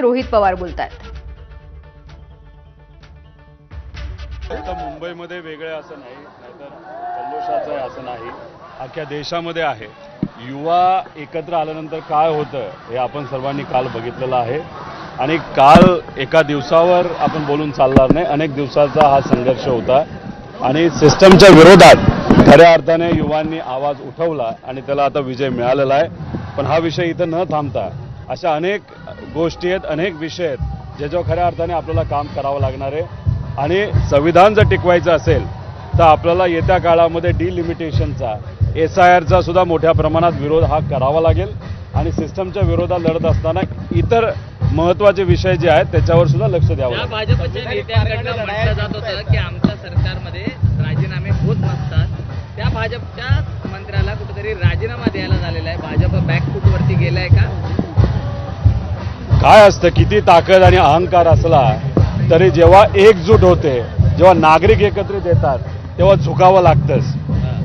रोहित पवार बोलतात। फक्त मुंबईमध्ये वेगळे असं नाही, नाहीतर जल्लोषाचं आहे असं नाही, अख्ख्या देशामध्ये आहे। युवा एकत्र आल्यानंतर काय होतं हे आपण सर्वांनी काल बघितलेलं आहे आणि काल एका दिवसावर आपण बोलून चालणार नाही, अनेक दिवसाचा हा संघर्ष होता आणि सिस्टमच्या विरोधात खऱ्या अर्थाने युवांनी आवाज उठवला आणि त्याला आता विजय मिळालेला आहे। पण हा विषय इथं न थांबता अशा अनेक गोष्टी आहेत, अनेक विषय आहेत ज्याच्यावर खऱ्या अर्थाने आपल्याला काम करावं लागणार आहे आणि संविधान जर टिकवायचं असेल तर आपल्याला येत्या काळामध्ये डिलिमिटेशनचा SIRचा सुद्धा मोठ्या प्रमाणात विरोध हा करावा लागेल आणि सिस्टमच्या विरोधात लढत असताना इतर महत्त्वाचे विषय जे आहेत त्याच्यावर सुद्धा लक्ष द्यावं लागेल। भाजपच्या नेत्यांकडून म्हटलं जात होतं की आमच्या सरकारमध्ये राजीनामे होत नसतात, त्या भाजपच्या मंत्र्याला कुठेतरी राजीनामा द्यायला झालेला आहे। भाजप बॅकफूटवरती गेलाय का? काय असतं, किती ताकद आणि अहंकार असला तरी जेव्हा एकजूट होते, जेव्हा नागरिक एकत्रित येतात तेव्हा झुकावं लागतंच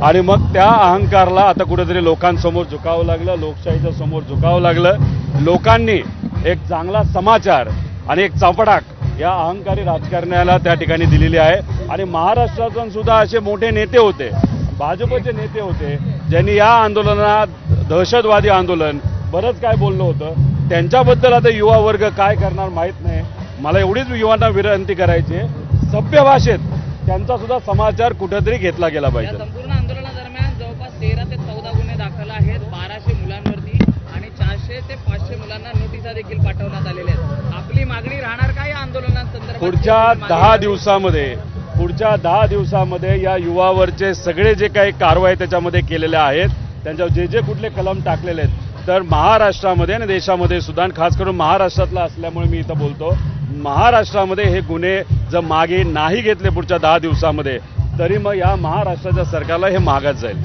आणि मग त्या अहंकारला आता कुठेतरी लोकांसमोर झुकावं लागलं, लोकशाहीच्या समोर झुकावं लागलं। लोकांनी एक चांगला समाचार आणि एक चपडाक या अहंकारी राजकारण्याला त्या ठिकाणी दिलेली आहे आणि महाराष्ट्रातून सुद्धा असे मोठे नेते होते, भाजपचे नेते होते ज्यांनी या आंदोलनात दहशतवादी आंदोलन बरंच काय बोललं होतं, त्यांच्याबद्दल आता युवा वर्ग काय करणार माहीत नाही। मला एवढीच युवांना विनंती करायची आहे, सभ्य भाषेत त्यांचा सुद्धा समाचार कुठेतरी घेतला गेला पाहिजे। संपूर्ण आंदोलनादरम्यान जवळपास 13 ते 14 गुन्हे दाखल आहेत, 1200 मुलांवरती आणि 400 ते 500 मुलांना नोटिसा देखील पाठवण्यात आलेल्या आहेत। आपली मागणी राहणार काय या आंदोलनासंदर्भात? पुढच्या 10 दिवसामध्ये या युवावरचे सगळे जे काही कारवाई त्याच्यामध्ये केलेल्या आहेत, त्यांच्यावर जे कुठले कलम टाकलेले आहेत, तर महाराष्ट्रामध्ये आणि देशामध्ये सुद्धा, खास करून महाराष्ट्रातला असल्यामुळे मी इथं बोलतो, महाराष्ट्रामध्ये हे गुन्हे जर मागे नाही घेतले पुढच्या 10 दिवसामध्ये तरी मग या महाराष्ट्राच्या सरकारला हे मागत जाईल।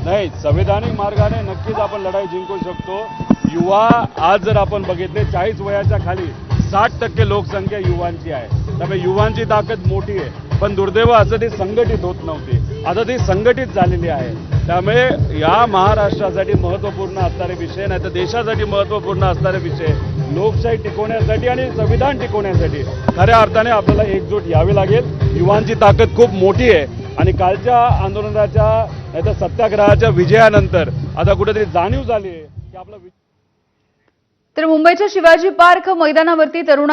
नाही, संविधानिक मार्गाने नक्कीच आपण लढाई जिंकू शकतो। युवा आज जर आपण बघितले 40 वयाच्या खाली 60% लोकसंख्या युवांची आहे, त्यामुळे युवांची ताकद मोठी आहे। पण दुर्दैव असं ती संघटित होत नव्हती, आता ती संघटित झालेली आहे। त्यामुळे या महाराष्ट्रासाठी महत्त्वपूर्ण असणारे विषय, नाही तर देशासाठी महत्त्वपूर्ण असणारे विषय, लोकशाही टिकवण्यासाठी आणि संविधान टिकवण्यासाठी खऱ्या अर्थाने आपल्याला एकजूट यावी लागेल। युवांची ताकद खूप मोठी आहे आणि कालच्या आंदोलनाच्या नाही तर सत्याग्रहाच्या विजयानंतर आता कुठेतरी जाणीव झाली आहे की आपला। तर मुंबईच्या शिवाजी पार्क मैदानावरती तरुणाई